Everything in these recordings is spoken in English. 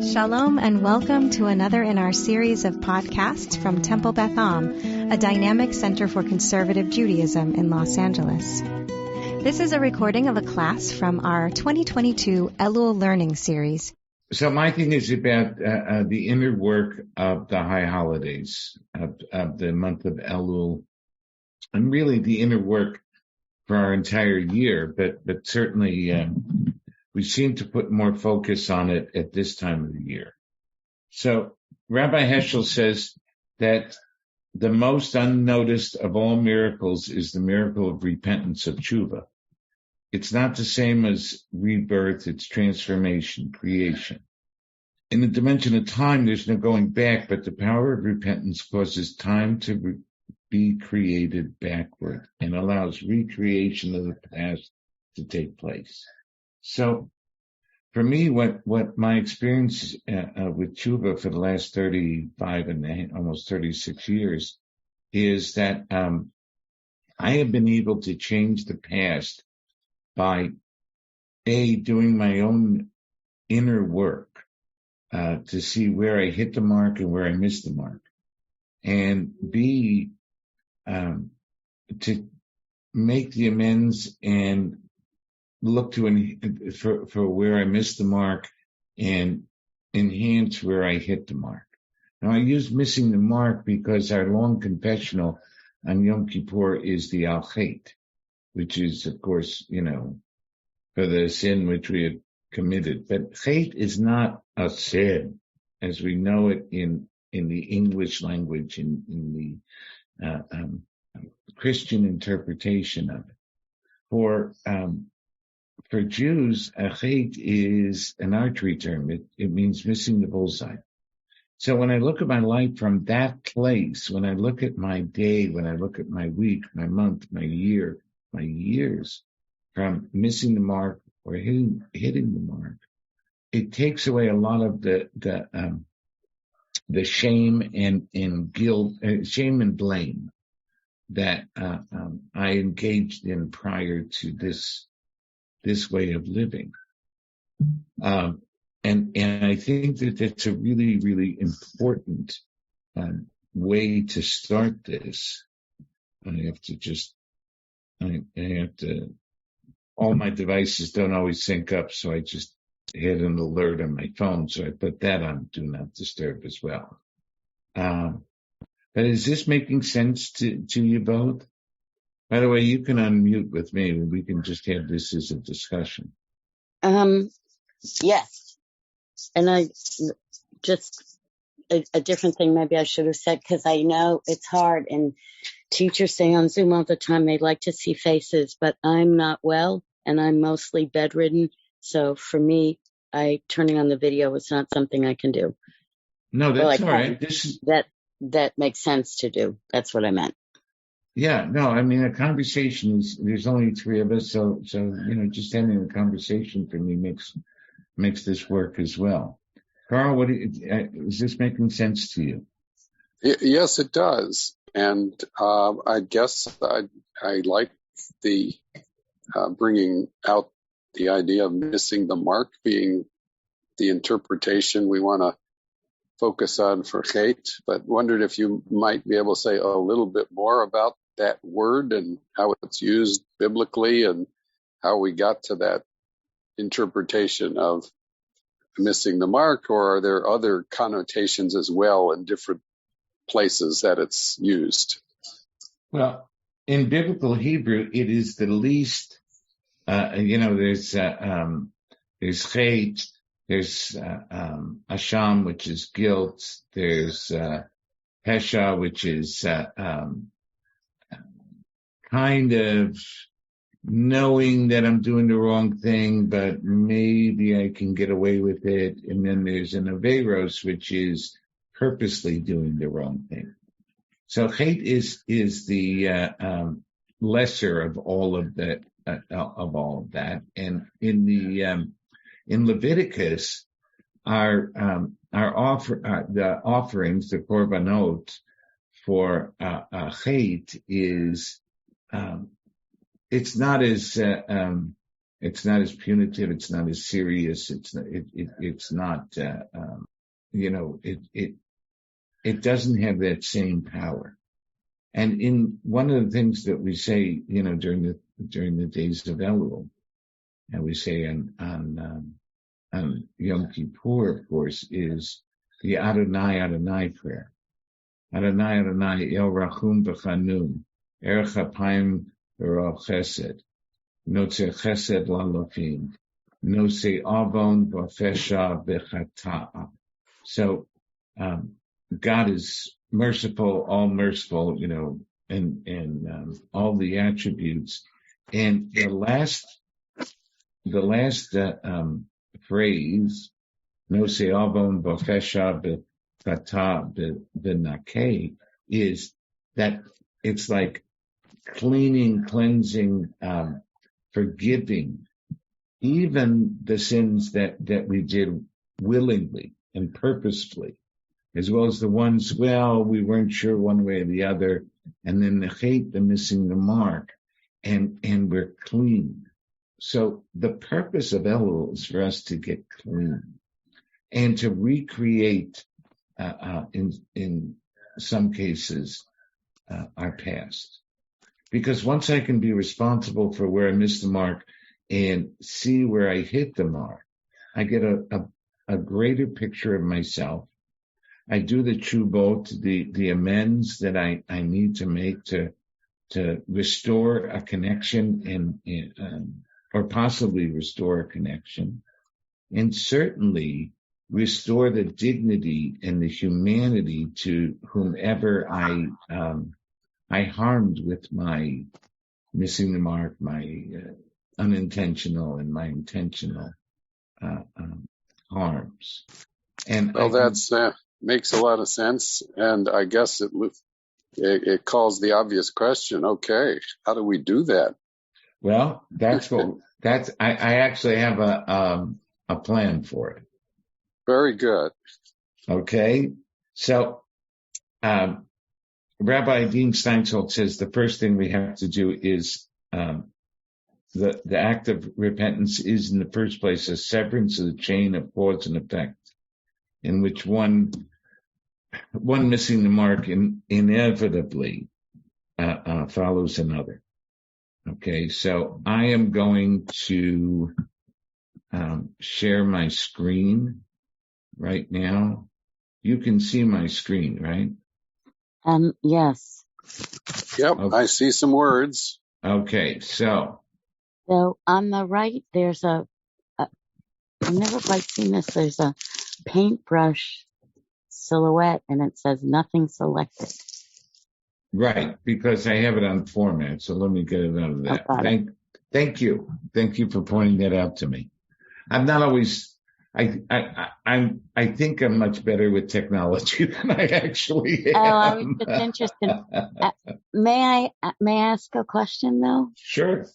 Shalom and welcome to another in our series of podcasts from Temple Beth Am, a dynamic center for conservative Judaism in Los Angeles. This is a recording of a class from our 2022 Elul Learning Series. So my thing is about the inner work of the high holidays, of the month of Elul, and really the inner work for our entire year, but certainly we seem to put more focus on it at this time of the year. So Rabbi Heschel says that the most unnoticed of all miracles is the miracle of repentance, of tshuva. It's not the same as rebirth, it's transformation, creation. In the dimension of time, there's no going back, but the power of repentance causes time to be created backward and allows recreation of the past to take place. So for me, what my experience with tshuva for the last 35 and almost 36 years is that I have been able to change the past by doing my own inner work to see where I hit the mark and where I missed the mark, and B, to make the amends and look to for where I missed the mark and enhance where I hit the mark. Now I use missing the mark because our long confessional on Yom Kippur is the Al-Chet, which is, of course, for the sin which we had committed. But Chet is not a sin as we know it in the English language, in the Christian interpretation of it. For Jews, a chet is an archery term. It means missing the bullseye. So when I look at my life from that place, when I look at my day, when I look at my week, my month, my year, my years, from missing the mark or hitting the mark, it takes away a lot of the shame and guilt, shame and blame that I engaged in prior to this way of living. And I think that that's a really, really important way to start this. I have to, all my devices don't always sync up, so I just had an alert on my phone, so I put that on Do Not Disturb as well. But is this making sense to you both? By the way, you can unmute with me and we can just have this as a discussion. Yes. And I just, a different thing maybe I should have said, because I know it's hard and teachers say on Zoom all the time they like to see faces, but I'm not well and I'm mostly bedridden. So for me, turning on the video is not something I can do. No, that's all right. That makes sense to do. That's what I meant. Yeah, no, I mean, a conversation there's only three of us, so, just having a conversation for me makes this work as well. Carl, is this making sense to you? Yes, it does. And, I guess I like the, bringing out the idea of missing the mark being the interpretation we want to focus on for Chet, but wondered if you might be able to say a little bit more about that word and how it's used biblically and how we got to that interpretation of missing the mark, or are there other connotations as well in different places that it's used? Well, in biblical Hebrew, it is the least, there's Chet, there's Asham, which is guilt, there's Pesha, which is kind of knowing that I'm doing the wrong thing, but maybe I can get away with it. And then there's an Averos, which is purposely doing the wrong thing. So Chet is the lesser of all of that, And in Leviticus, the offerings, the korbanot for Chet is it's not as punitive, it's not as serious, it's not it doesn't have that same power. And in one of the things that we say, during the days of Elul, and we say on Yom Kippur, of course, is the Adonai Adonai prayer. Adonai Adonai El Rachum V'Chanun Erech Hapayim V'Rav Chesed Notze Chesed Lalofim Notze Avon V'Fesha V'Chata'a. So God is merciful, all merciful, and all the attributes. And the last phrase, Nose Avon V'Fesha V'Chata'a V'Nakeh, is that it's like cleaning, cleansing, forgiving, even the sins that we did willingly and purposefully, as well as the ones, we weren't sure one way or the other, and then the hate, the missing the mark, and we're clean. So the purpose of Elul is for us to get clean and to recreate, in some cases, our past. Because once I can be responsible for where I missed the mark and see where I hit the mark, I get a greater picture of myself. I do the tshuvot, the amends that I need to make to restore a connection or possibly restore a connection, and certainly restore the dignity and the humanity to whomever I harmed with my missing the mark, my unintentional and my intentional harms. And that's makes a lot of sense, and I guess it calls the obvious question. Okay, how do we do that? Well, I actually have a plan for it. Very good. Okay, so Rabbi Dean Steinsaltz says the first thing we have to do is the act of repentance is in the first place a severance of the chain of cause and effect, in which one missing the mark inevitably follows another. Okay, so I am going to share my screen right now. You can see my screen, right? Yes. Yep, okay. I see some words. Okay, so on the right, there's I've never quite seen this. There's a paintbrush silhouette, and it says nothing selected. Right, because I have it on format, so let me get it out of that. Thank you. Thank you for pointing that out to me. I'm not always, I think I'm much better with technology than I actually am. Oh, I was just interested. May I ask a question though? Sure.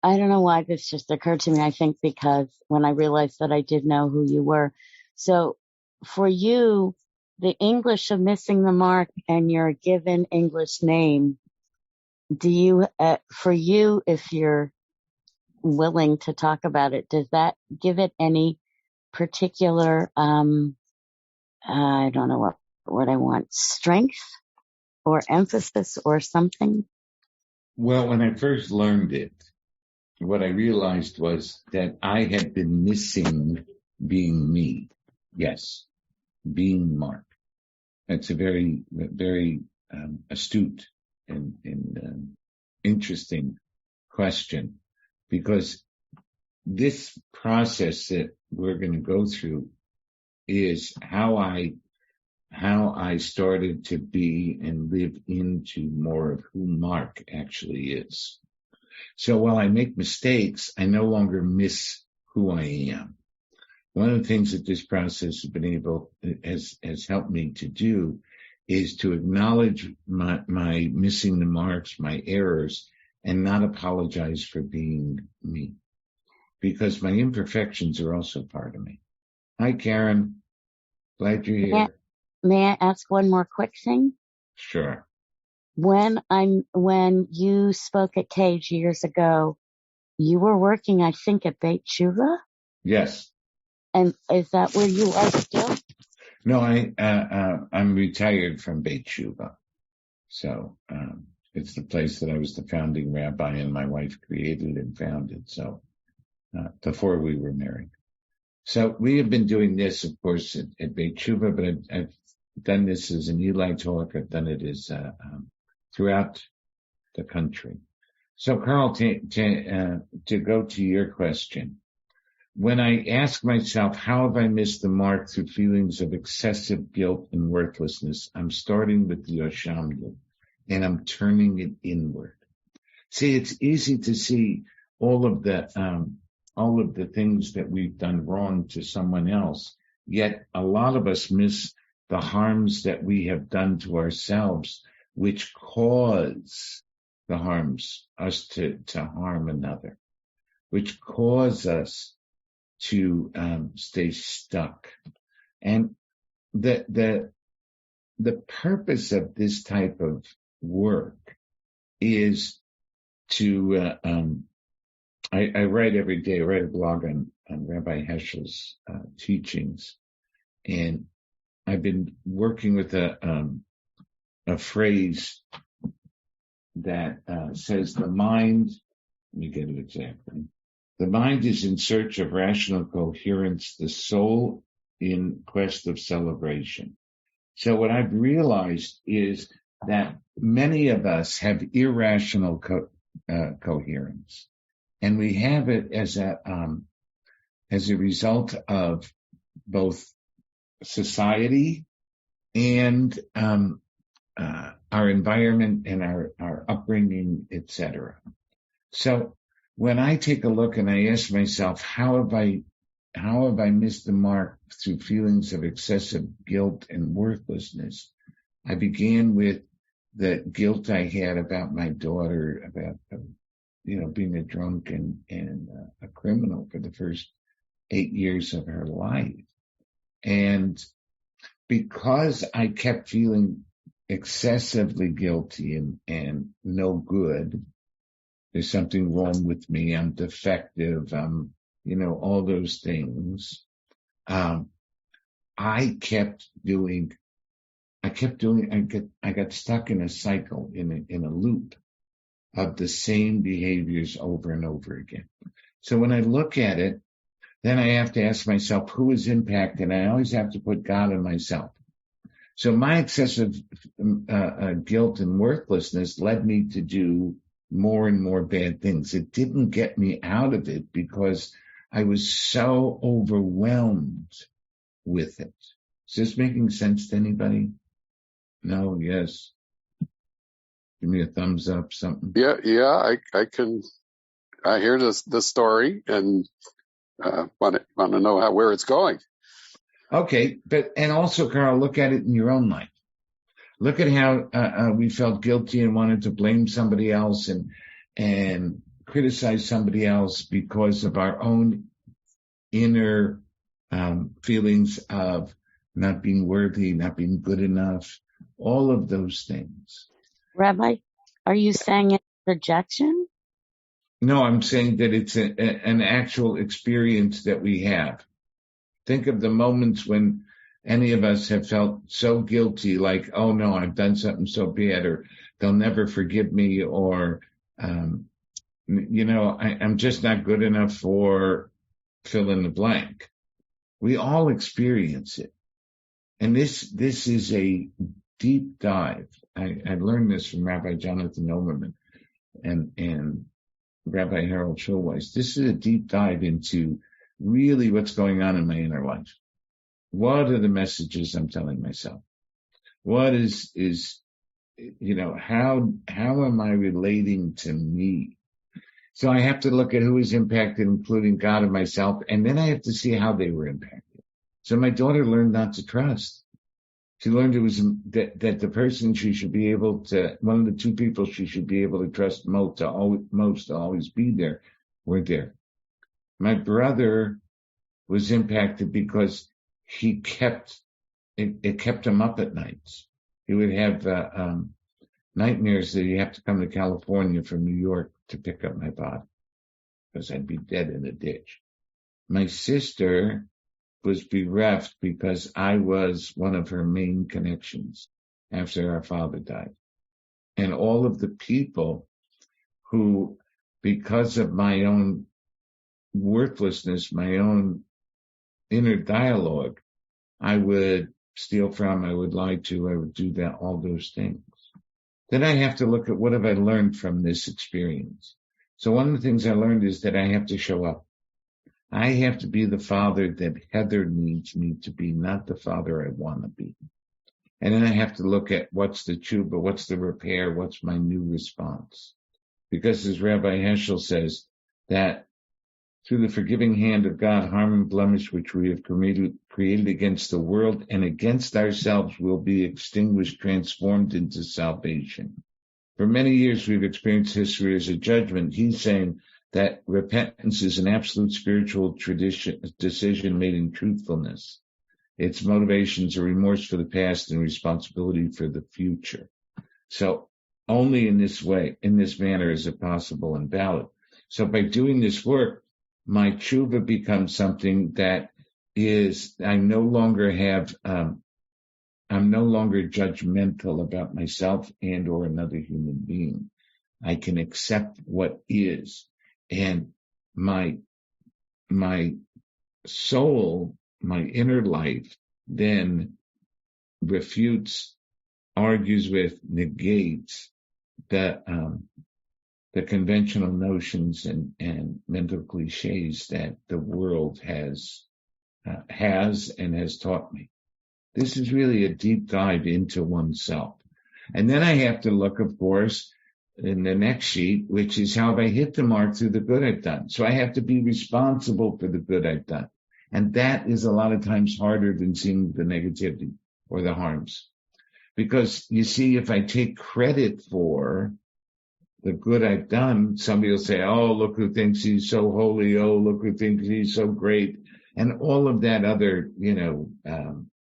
I don't know why this just occurred to me. I think because when I realized that I did know who you were. So for you, the English of missing the mark and your given English name, do you, for you, if you're willing to talk about it, does that give it any particular, I don't know what I want, strength or emphasis or something? Well, when I first learned it, what I realized was that I had been missing being me. Yes, being Mark. That's a very, very astute and interesting question, because this process that we're going to go through is how I started to be and live into more of who Mark actually is. So while I make mistakes, I no longer miss who I am. One of the things that this process has helped me to do is to acknowledge my missing the marks, my errors, and not apologize for being me, because my imperfections are also part of me. Hi, Karen. Glad you're here. May I ask one more quick thing? Sure. When you spoke at Cage years ago, you were working, I think, at Beit Tshuva? Yes. And is that where you are still? No, I'm retired from Beit Shuva. So, it's the place that I was the founding rabbi and my wife created and founded. So, before we were married. So we have been doing this, of course, at Beit Shuva, but I've done this as an Eli talk. I've done it as, throughout the country. So Carl, to go to your question, when I ask myself, how have I missed the mark through feelings of excessive guilt and worthlessness? I'm starting with the HaShannah and I'm turning it inward. See, it's easy to see all of the things that we've done wrong to someone else. Yet a lot of us miss the harms that we have done to ourselves, which cause the harms, us to harm another, which cause us to stay stuck. And the purpose of this type of work is to, I write every day. I write a blog on Rabbi Heschel's teachings, and I've been working with a phrase that says the mind. Let me get it exactly. The mind is in search of rational coherence, the soul in quest of celebration. So what I've realized is that many of us have irrational coherence. And we have it as a result of both society and our environment and our upbringing, etc. So when I take a look and I ask myself, how have I missed the mark through feelings of excessive guilt and worthlessness? I began with the guilt I had about my daughter, about being a drunk and a criminal for the first 8 years of her life. And because I kept feeling excessively guilty and no good, there's something wrong with me, I'm defective, all those things. I got stuck in a cycle, in a loop of the same behaviors over and over again. So when I look at it, then I have to ask myself, who is impacted? I always have to put God in myself. So my excessive guilt and worthlessness led me to do more and more bad things. It didn't get me out of it because I was so overwhelmed with it. Is this making sense to anybody? No? Yes? Give me a thumbs up, something. Yeah, I hear the story and want to know where it's going. Okay, and also, Carl, look at it in your own life. Look at how we felt guilty and wanted to blame somebody else and criticize somebody else because of our own inner feelings of not being worthy, not being good enough, all of those things. Rabbi, are you saying it's projection? No, I'm saying that it's an actual experience that we have. Think of the moments when any of us have felt so guilty, like, oh no, I've done something so bad, or they'll never forgive me, or, I'm just not good enough for fill in the blank. We all experience it. And this is a deep dive. I learned this from Rabbi Jonathan Oberman and Rabbi Harold Schulweiss. This is a deep dive into really what's going on in my inner life. What are the messages I'm telling myself? What is how am I relating to me? So I have to look at who is impacted, including God and myself, and then I have to see how they were impacted. So my daughter learned not to trust. She learned it was that the person she should be able to, one of the two people she should be able to trust most to always be there, weren't there. My brother was impacted because it kept him up at nights. He would have nightmares that he'd have to come to California from New York to pick up my body because I'd be dead in a ditch. My sister was bereft because I was one of her main connections after our father died. And all of the people who, because of my own worthlessness, my own inner dialogue, I would steal from, I would lie to, I would do that, all those things. Then I have to look at what have I learned from this experience. So one of the things I learned is that I have to show up. I have to be the father that Heather needs me to be, not the father I want to be. And then I have to look at what's the tshuva, what's the repair, what's my new response. Because as Rabbi Heschel says, that through the forgiving hand of God, harm and blemish which we have created against the world and against ourselves will be extinguished, transformed into salvation. For many years we've experienced history as a judgment. He's saying that repentance is an absolute spiritual decision made in truthfulness. Its motivations are remorse for the past and responsibility for the future. So only in this way, in this manner, is it possible and valid. So by doing this work, my tshuva becomes something that is, I'm no longer judgmental about myself and or another human being. I can accept what is. And my soul, my inner life, then refutes, argues with, negates the conventional notions and mental cliches that the world has taught me. This is really a deep dive into oneself. And then I have to look, of course, in the next sheet, which is how have I hit the mark through the good I've done. So I have to be responsible for the good I've done. And that is a lot of times harder than seeing the negativity or the harms. Because you see, if I take credit for the good I've done, somebody will say, oh, look who thinks he's so holy. Oh, look who thinks he's so great. And all of that other,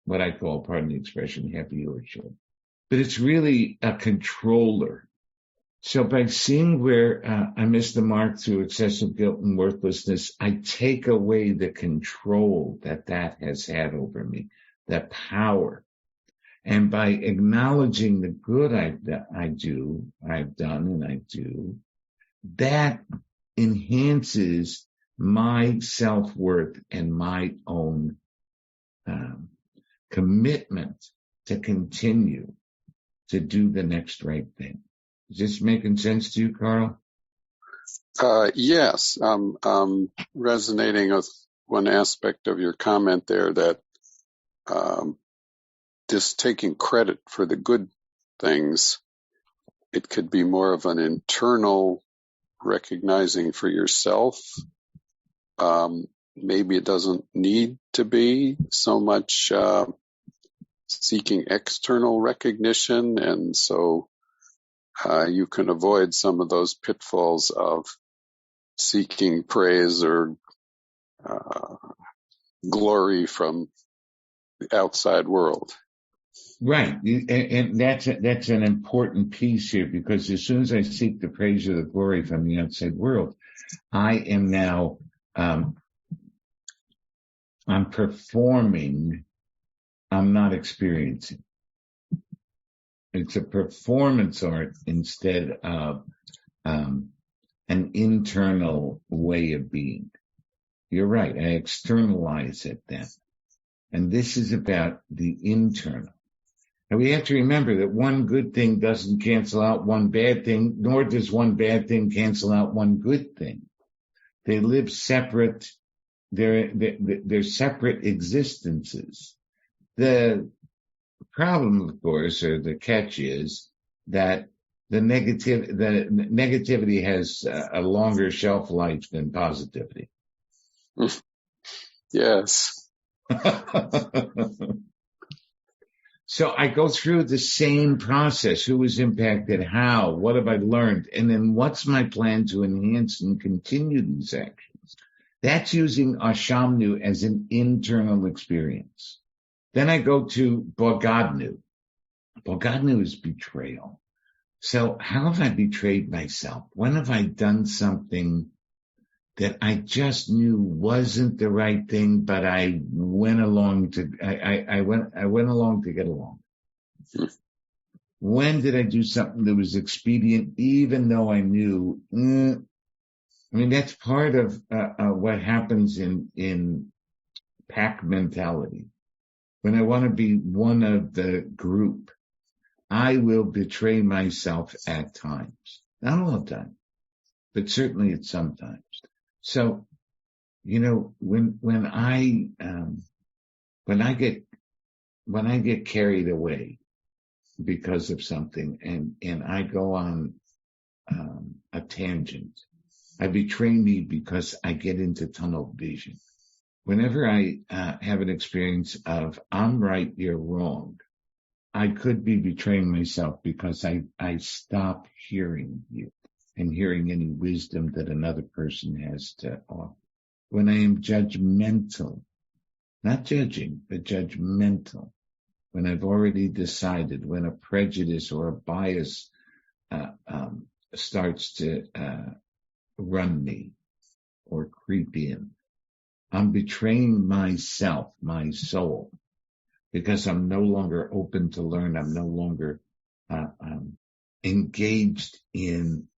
what I call, pardon the expression, happy orchard. But it's really a controller. So by seeing where I miss the mark through excessive guilt and worthlessness, I take away the control that has had over me, the power. And by acknowledging the good I've done, and I do, that enhances my self-worth and my own commitment to continue to do the next right thing. Is this making sense to you, Carl? Yes. Resonating with one aspect of your comment there that just taking credit for the good things, it could be more of an internal recognizing for yourself. Maybe it doesn't need to be so much seeking external recognition, and so you can avoid some of those pitfalls of seeking praise or glory from the outside world. Right. And that's an important piece here, because as soon as I seek the praise or the glory from the outside world, I am now, I'm performing, I'm not experiencing. It's a performance art instead of an internal way of being. You're right. I externalize it then. And this is about the internal. And we have to remember that one good thing doesn't cancel out one bad thing, nor does one bad thing cancel out one good thing. They live separate. They're separate existences. The problem, of course, or the catch is that the negativity has a longer shelf life than positivity. Yes. So I go through the same process. Who was impacted? How? What have I learned? And then what's my plan to enhance and continue these actions? That's using Ashamnu as an internal experience. Then I go to Bogadnu. Bogadnu is betrayal. So how have I betrayed myself? When have I done something that I just knew wasn't the right thing, but I went along to, I went along to get along. When did I do something that was expedient, even though I knew, I mean, that's part of what happens in pack mentality. When I want to be one of the group, I will betray myself at times. Not all the time, but certainly at some times. So, you know, when I get carried away because of something and I go on a tangent, I betray me because I get into tunnel vision. Whenever I have an experience of I'm right, you're wrong, I could be betraying myself because I stop hearing you and hearing any wisdom that another person has to offer. When I am judgmental, not judging, but judgmental, when I've already decided, when a prejudice or a bias starts to run me or creep in, I'm betraying myself, my soul, because I'm no longer open to learn. I'm no longer engaged in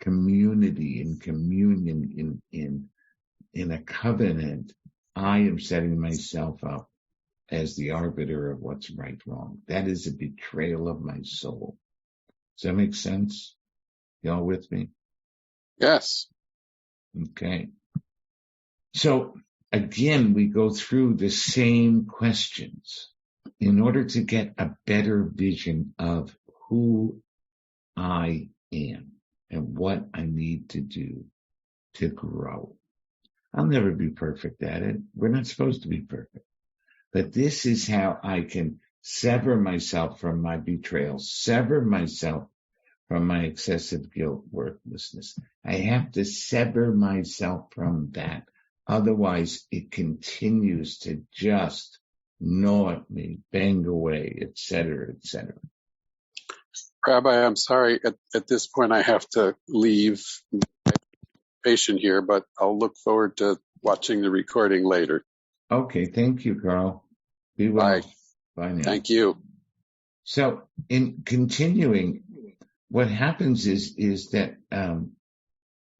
community, in communion, in a covenant. I am setting myself up as the arbiter of what's right, wrong. That is a betrayal of my soul. Does that make sense? Y'all with me? Yes. Okay. So again, we go through the same questions in order to get a better vision of who I am and what I need to do to grow. I'll never be perfect at it. We're not supposed to be perfect. But this is how I can sever myself from my betrayal, sever myself from my excessive guilt, worthlessness. I have to sever myself from that. Otherwise, it continues to just gnaw at me, bang away, etc., etc. Rabbi, I'm sorry. At this point, I have to leave my patient here, but I'll look forward to watching the recording later. Okay, thank you, Carl. Be well. Bye. Bye now. Thank you. So, in continuing, what happens is that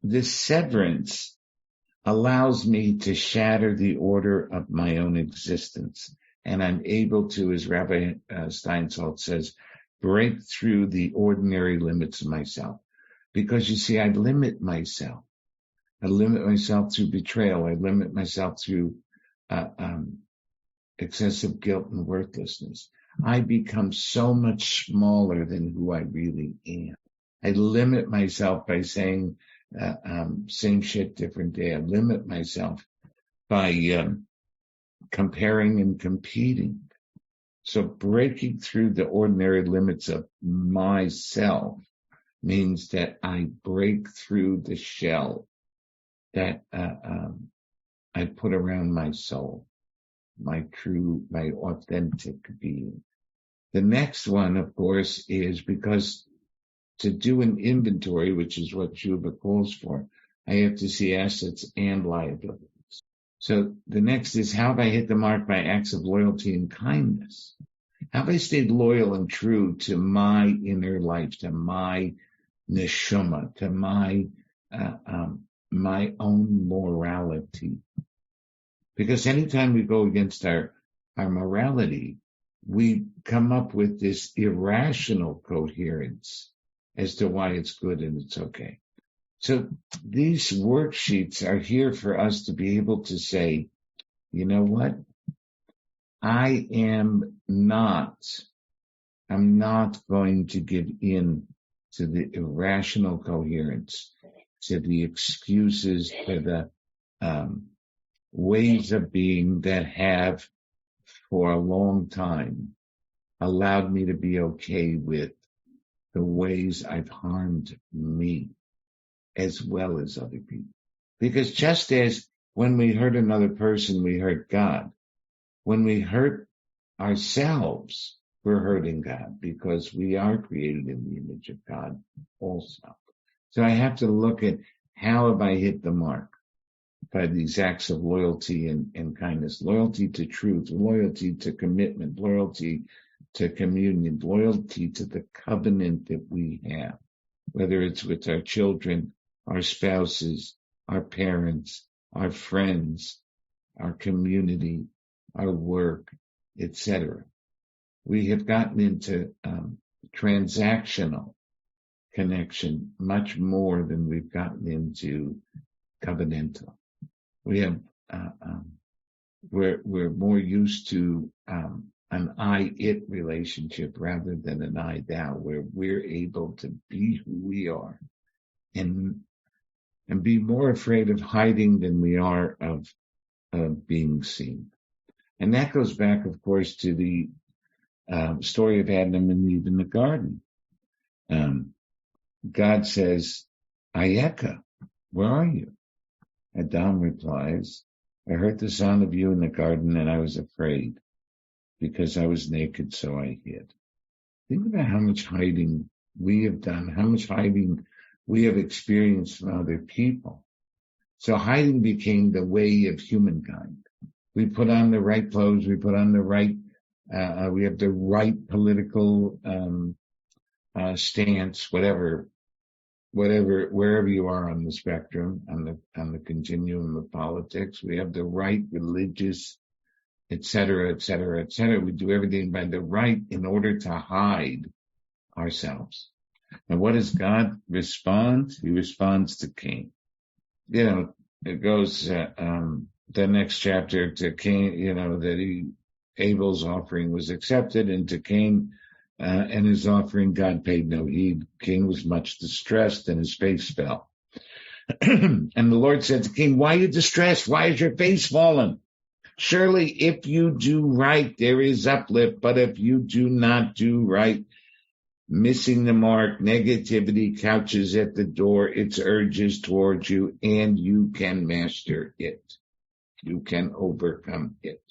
this severance allows me to shatter the order of my own existence. And I'm able to, as Rabbi Steinsaltz says, break through the ordinary limits of myself. Because you see, I limit myself. I limit myself through betrayal. I limit myself through excessive guilt and worthlessness. I become so much smaller than who I really am. I limit myself by saying, same shit, different day. I limit myself by comparing and competing. So breaking through the ordinary limits of myself means that I break through the shell that I put around my soul, my authentic being. The next one, of course, is because to do an inventory, which is what Shuvah calls for, I have to see assets and liabilities. So the next is, how have I hit the mark by acts of loyalty and kindness? How have I stayed loyal and true to my inner life, to my neshama, to my own morality? Because anytime we go against our morality, we come up with this irrational coherence as to why it's good and it's okay. So these worksheets are here for us to be able to say, you know what? I'm not going to give in to the irrational coherence, to the excuses, to the ways of being that have for a long time allowed me to be okay with the ways I've harmed me as well as other people. Because just as when we hurt another person, we hurt God. When we hurt ourselves, we're hurting God because we are created in the image of God also. So I have to look at, how have I hit the mark? by these acts of loyalty and kindness, loyalty to truth, loyalty to commitment, loyalty to communion, loyalty to the covenant that we have, whether it's with our children, our spouses, our parents, our friends, our community, our work, etc. We have gotten into transactional connection much more than we've gotten into covenantal. We have we're more used to an I-it relationship rather than an I-thou, where we're able to be who we are and be more afraid of hiding than we are of being seen. And that goes back, of course, to the story of Adam and Eve in the garden. God says, Ayeka, where are you? Adam replies, I heard the sound of you in the garden and I was afraid because I was naked, so I hid. Think about how much hiding we have done, how much hiding we have experienced from other people. So hiding became the way of humankind. We put on the right clothes, we put on the right, we have the right political stance, whatever, wherever you are on the spectrum, on the continuum of politics, we have the right religious, et cetera, et cetera, et cetera. We do everything by the right in order to hide ourselves. And what does God respond? He responds to Cain. It goes, the next chapter to Cain, that Abel's offering was accepted, and to Cain, and his offering, God paid no heed. Cain was much distressed and his face fell. And the Lord said to Cain, why are you distressed? Why is your face fallen? Surely if you do right, there is uplift, but if you do not do right, missing the mark, negativity couches at the door, its urges towards you, and you can master it. You can overcome it.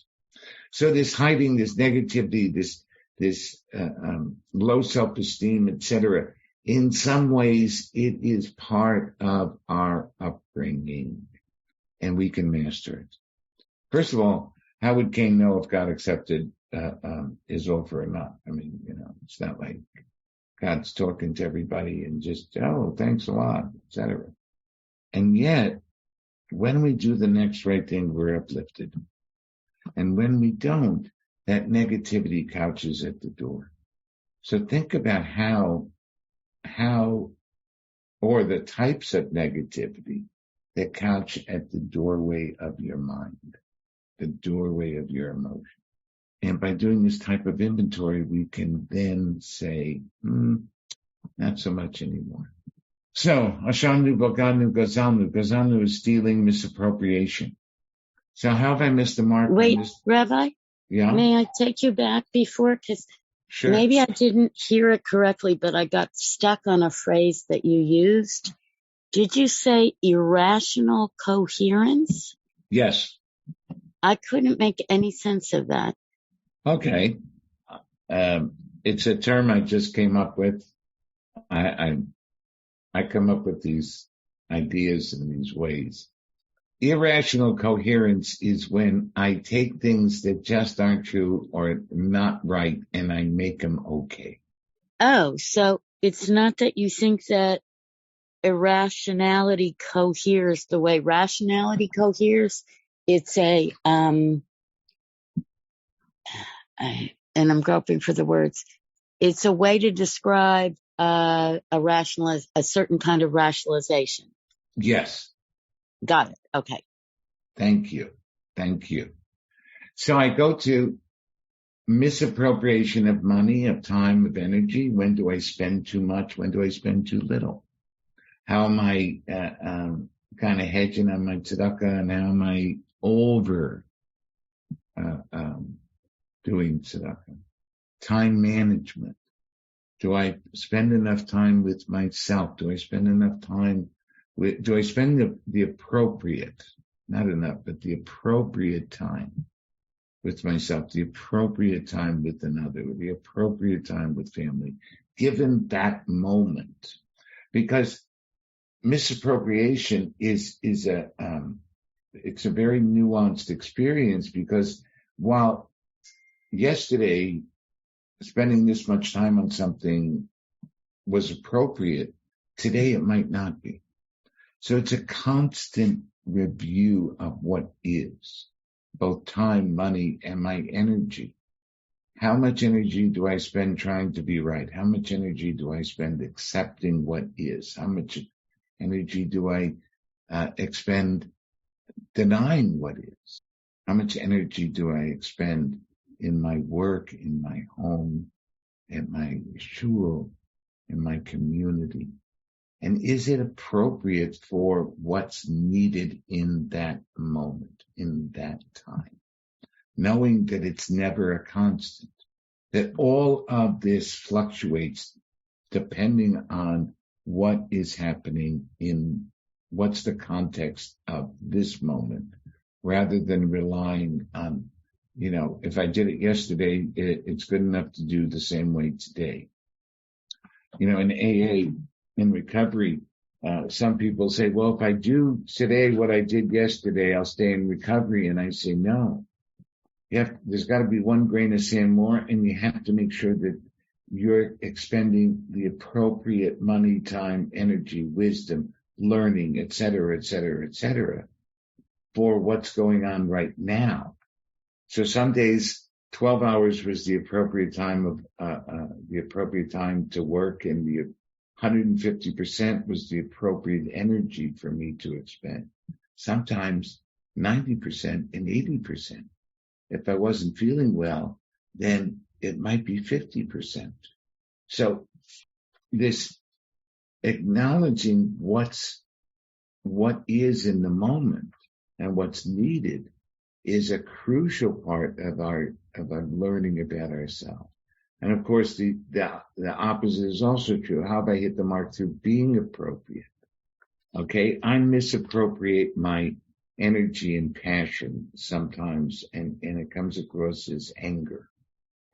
So this hiding, this negativity, this low self-esteem, etc., in some ways it is part of our upbringing, and we can master it. First of all, how would Cain know if God accepted his offer or not? I mean, it's not like God's talking to everybody and just, oh, thanks a lot, etc. And yet, when we do the next right thing, we're uplifted. And when we don't, that negativity couches at the door. So think about how, or the types of negativity that couch at the doorway of your mind, the doorway of your emotion. And by doing this type of inventory, we can then say, not so much anymore. So, Ashanu, Boganu, Gazalnu. Gazalnu is stealing, misappropriation. So how have I missed the mark? Wait, Rabbi? Yeah? May I take you back before? Because sure. Maybe I didn't hear it correctly, but I got stuck on a phrase that you used. Did you say irrational coherence? Yes. I couldn't make any sense of that. Okay. It's a term I just came up with. I come up with these ideas in these ways. Irrational coherence is when I take things that just aren't true or not right and I make them okay. Oh, so it's not that you think that irrationality coheres the way rationality coheres. It's and I'm groping for the words. It's a way to describe a certain kind of rationalization. Yes. Got it. Okay. Thank you. So I go to misappropriation of money, of time, of energy. When do I spend too much? When do I spend too little? How am I kind of hedging on my tzedakah, and how am I over doing tzedakah? Time management. Do I spend enough time with myself? Do I spend enough time do I spend the appropriate, not enough, but the appropriate time with myself, the appropriate time with another, the appropriate time with family, given that moment? Because misappropriation is it's a very nuanced experience, because while yesterday spending this much time on something was appropriate, today it might not be. So it's a constant review of what is, both time, money, and my energy. How much energy do I spend trying to be right? How much energy do I spend accepting what is? How much energy do I expend denying what is? How much energy do I expend in my work, in my home, in my shul, in my community? And is it appropriate for what's needed in that moment, in that time? Knowing that it's never a constant, that all of this fluctuates depending on what is happening in what's the context of this moment, rather than relying on, if I did it yesterday, it's good enough to do the same way today. In AA, in recovery, some people say, well, if I do today what I did yesterday, I'll stay in recovery. And I say, no. There's got to be one grain of sand more, and you have to make sure that you're expending the appropriate money, time, energy, wisdom, learning, et cetera, et cetera, et cetera, for what's going on right now. So some days, 12 hours was the appropriate time to work, and the 150% was the appropriate energy for me to expend. Sometimes 90% and 80%. If I wasn't feeling well, then it might be 50%. So this acknowledging what is in the moment and what's needed is a crucial part of our learning about ourselves. And of course, the opposite is also true. How have I hit the mark through being appropriate? Okay, I misappropriate my energy and passion sometimes, and it comes across as anger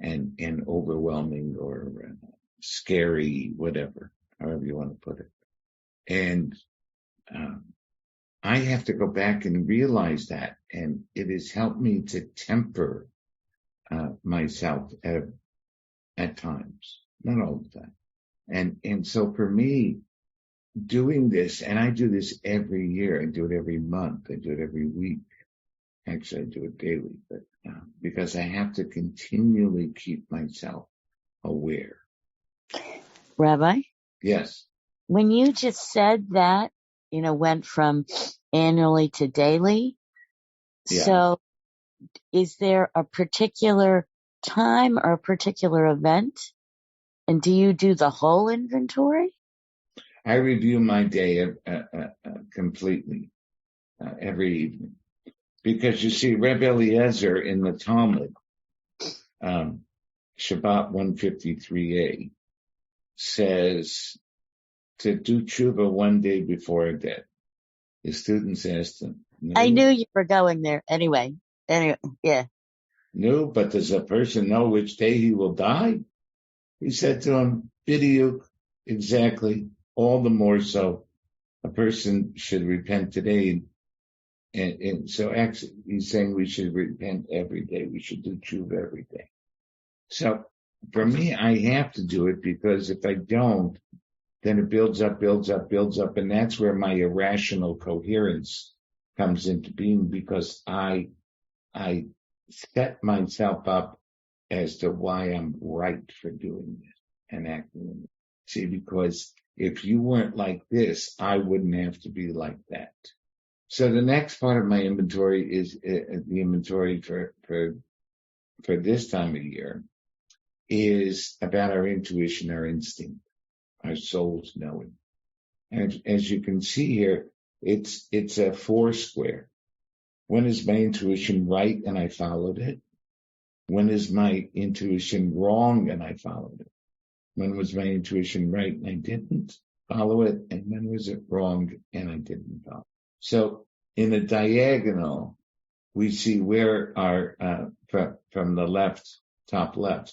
and overwhelming or scary, whatever, however you want to put it. And I have to go back and realize that, and it has helped me to temper myself at times, not all the time. And so for me, doing this, and I do this every year, I do it every month, I do it every week. Actually, I do it daily, but because I have to continually keep myself aware. Rabbi? Yes. When you just said that, went from annually to daily, Yeah. So is there a particular time or a particular event? And do you do the whole inventory? I review my day completely every evening. Because you see, Rebbe Eliezer in the Talmud, Shabbat 153a, says to do tshuva one day before death. His students asked him. No, I knew you were going there. Anyway, yeah. No, but does a person know which day he will die? He said to him, Bidiyuk, exactly. All the more so, a person should repent today. And so actually, he's saying we should repent every day. We should do tshuva every day. So for me, I have to do it, because if I don't, then it builds up. And that's where my irrational coherence comes into being, because I set myself up as to why I'm right for doing this and acting. See, because if you weren't like this, I wouldn't have to be like that. So the next part of my inventory is the inventory for this time of year is about our intuition, our instinct, our soul's knowing. And as you can see here, it's a 4 square. When is my intuition right and I followed it? When is my intuition wrong and I followed it? When was my intuition right and I didn't follow it? And when was it wrong and I didn't follow it? So in a diagonal, we see where our, from the left, top left,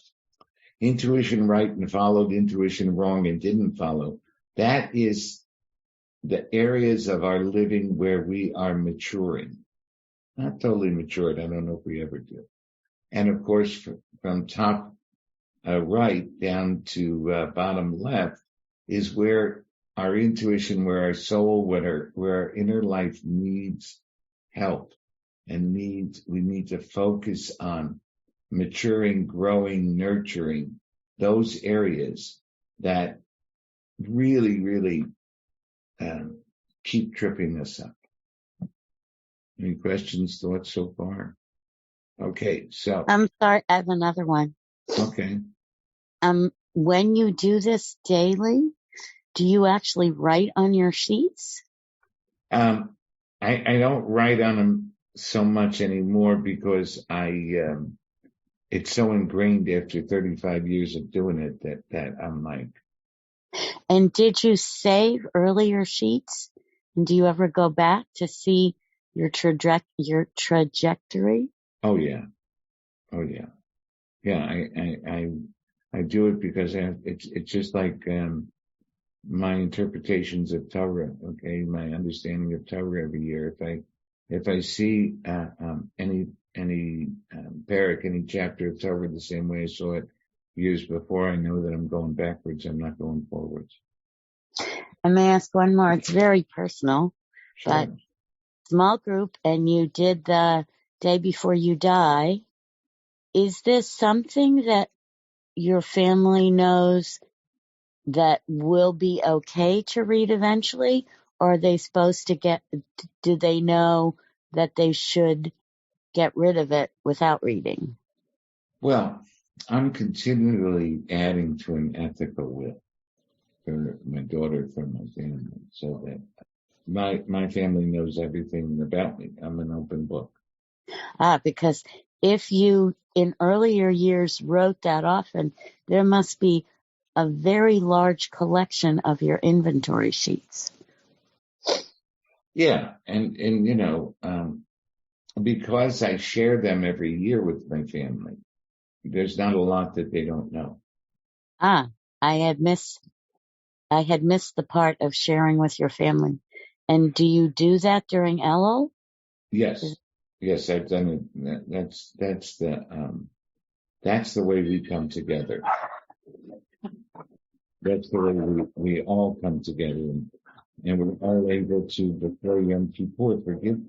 intuition right and followed, intuition wrong and didn't follow. That is the areas of our living where we are maturing. not totally matured. I don't know if we ever do. And of course, from top right down to bottom left is where our intuition, where our soul, where our inner life needs help and we need to focus on maturing, growing, nurturing those areas that really, really keep tripping us up. Any questions, thoughts so far? Okay, so. I'm sorry, I have another one. Okay. When you do this daily, do you actually write on your sheets? I don't write on them so much anymore because it's so ingrained after 35 years of doing it that I'm like. And did you save earlier sheets? And do you ever go back to see your trajectory? Oh yeah. Yeah, I do it because it's just like my interpretations of Torah. Okay, my understanding of Torah every year. If I see any parak, any chapter of Torah the same way I saw it years before, I know that I'm going backwards. I'm not going forwards. I may ask one more. It's very personal, Sure. but small group, and you did the day before you die. Is this something that your family knows that will be okay to read eventually? Or are they supposed to do they know that they should get rid of it without reading? Well, I'm continually adding to an ethical will for my daughter, for my family, so that my family knows everything about me. I'm an open book. Because if you in earlier years wrote that often, there must be a very large collection of your inventory sheets. Yeah, and you know, because I share them every year with my family, there's not a lot that they don't know. I had missed the part of sharing with your family. And do you do that during Elul? Yes, I've done it. That's the way we come together. That's the way we all come together, and we're all able to, before Yom Kippur, forgive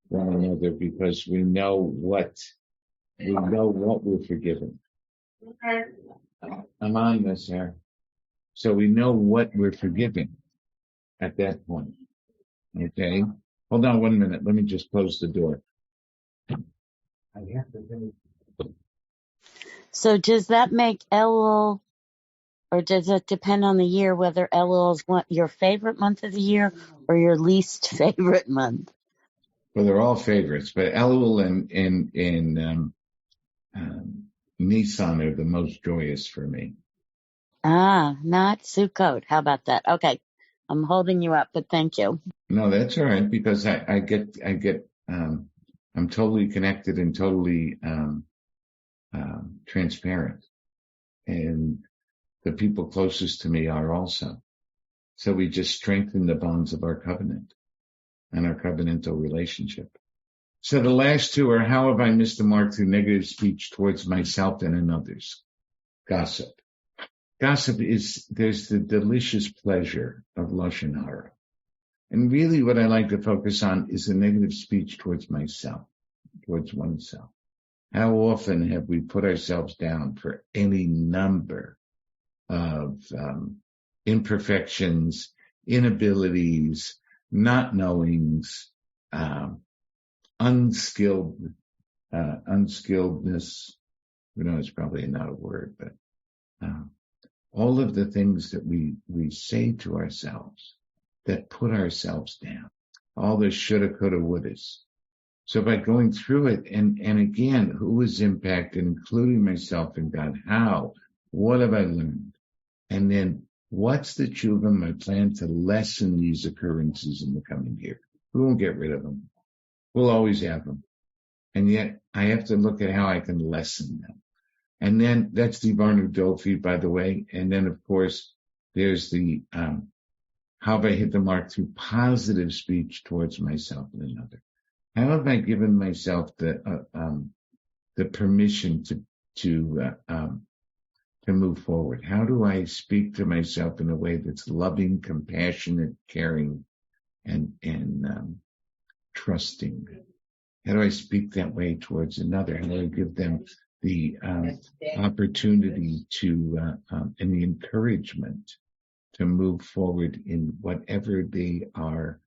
one another because we know what we're forgiven. I'm on this here. So we know what we're forgiving at that point. Okay? Hold on 1 minute. Let me just close the door. I have to finish. So does that make Elul, or does it depend on the year whether Elul is your favorite month of the year or your least favorite month? Well, they're all favorites, but Elul and Nisan are the most joyous for me. Not Sukkot. How about that? Okay. I'm holding you up, but thank you. No, that's all right, because I get I'm totally connected and totally transparent, and the people closest to me are also. So we just strengthen the bonds of our covenant and our covenantal relationship. So the last two are, how have I missed the mark through negative speech towards myself and in others? Gossip. Gossip there's the delicious pleasure of Lashon Hara. And really what I like to focus on is the negative speech towards myself, towards oneself. How often have we put ourselves down for any number of imperfections, inabilities, not knowings, unskilledness. It's probably not a word, but all of the things that we say to ourselves that put ourselves down, all the shoulda, coulda, wouldas. So by going through it, and again, who is impacted, including myself and God? How? What have I learned? And then what's the tshuva, my plan to lessen these occurrences in the coming year? We won't get rid of them. We'll always have them. And yet I have to look at how I can lessen them. And then that's the Varnu Dofi, by the way. And then, of course, there's the how have I hit the mark through positive speech towards myself and another? How have I given myself the permission to move forward? How do I speak to myself in a way that's loving, compassionate, caring, and trusting? How do I speak that way towards another? How do I give them the opportunity to and the encouragement to move forward in whatever they are,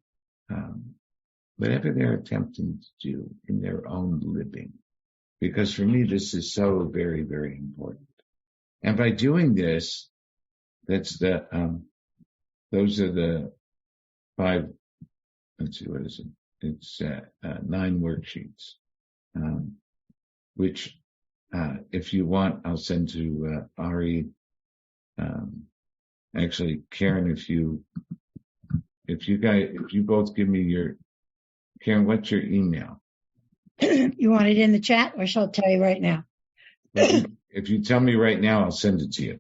whatever they're attempting to do in their own living? Because for me, this is so very, very important. And by doing this, that's those are the 5, let's see, what is it? It's 9 worksheets, which, if you want, I'll send to Ari. Actually, Karen, if you both give me Karen, what's your email? You want it in the chat, or shall I tell you right now? If you tell me right now, I'll send it to you.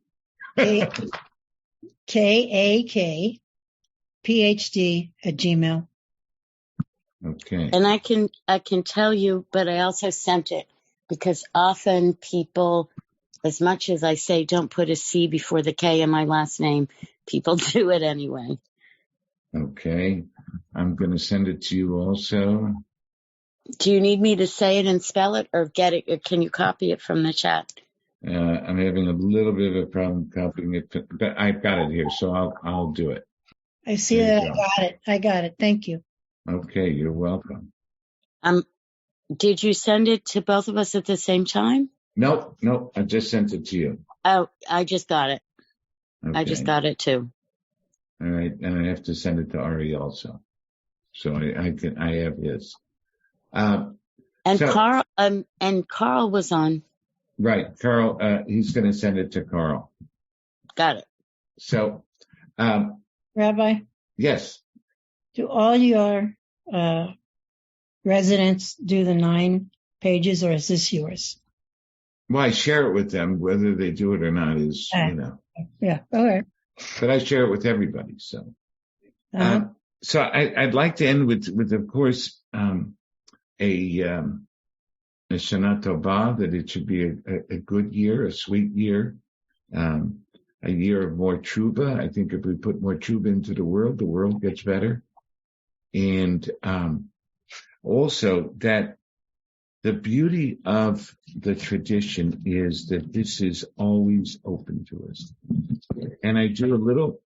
KAKPhD@gmail. Okay. And I can tell you, but I also sent it because often people, as much as I say don't put a C before the K in my last name, people do it anyway. Okay. I'm going to send it to you also. Do you need me to say it and spell it, or get it, or can you copy it from the chat? I'm having a little bit of a problem copying it, but I've got it here, so I'll do it. I see that. I got it. Thank you. Okay, you're welcome. Did you send it to both of us at the same time? Nope. I just sent it to you. Oh, I just got it. Okay. I just got it too. All right, and I have to send it to Ari also, so I have his. Carl was on. Right, Carl. He's going to send it to Carl. Got it. So, Rabbi. Yes. Do all your residents do the 9 pages, or is this yours? Well, I share it with them. Whether they do it or not is, Yeah. All right. But I share it with everybody. So, so I'd like to end with of course, a Shana Tova, that it should be a good year, a sweet year, a year of more tshuva. I think if we put more tshuva into the world gets better. And also that the beauty of the tradition is that this is always open to us. And I do a little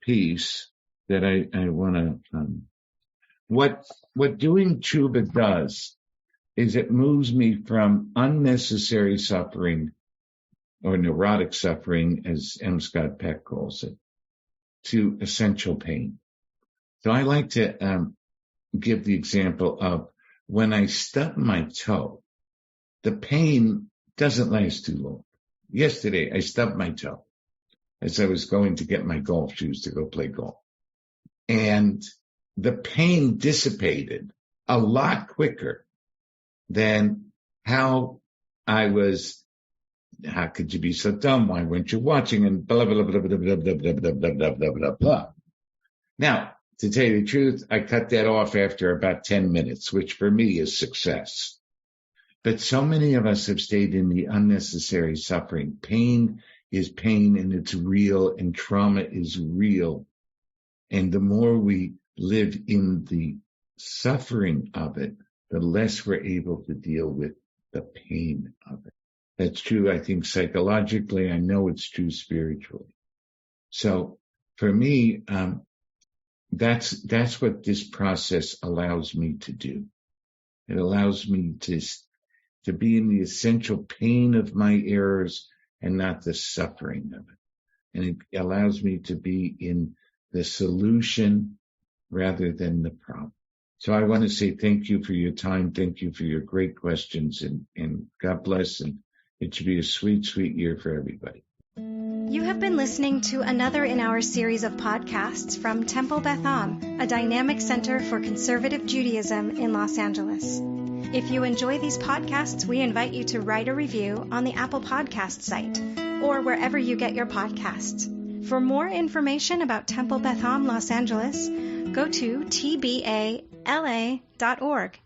piece that I want to, what doing tshuva does is it moves me from unnecessary suffering, or neurotic suffering, as M. Scott Peck calls it, to essential pain. So I like to give the example of when I stub my toe, the pain doesn't last too long. Yesterday, I stubbed my toe as I was going to get my golf shoes to go play golf. And the pain dissipated a lot quicker than how could you be so dumb? Why weren't you watching? And blah, blah, blah, blah, blah, blah, blah, blah, blah, blah, blah, blah, blah. Now, to tell you the truth, I cut that off after about 10 minutes, which for me is success. But so many of us have stayed in the unnecessary suffering. Pain is pain, and it's real, and trauma is real. And the more we live in the suffering of it, the less we're able to deal with the pain of it. That's true, I think, psychologically. I know it's true spiritually. So for me, that's what this process allows me to do. It allows me to be in the essential pain of my errors and not the suffering of it. And it allows me to be in the solution rather than the problem. So I want to say thank you for your time. Thank you for your great questions, and God bless. And it should be a sweet, sweet year for everybody. You have been listening to another in our series of podcasts from Temple Beth Am, a dynamic center for conservative Judaism in Los Angeles. If you enjoy these podcasts, we invite you to write a review on the Apple Podcast site or wherever you get your podcasts. For more information about Temple Beth Am Los Angeles, go to tbala.org.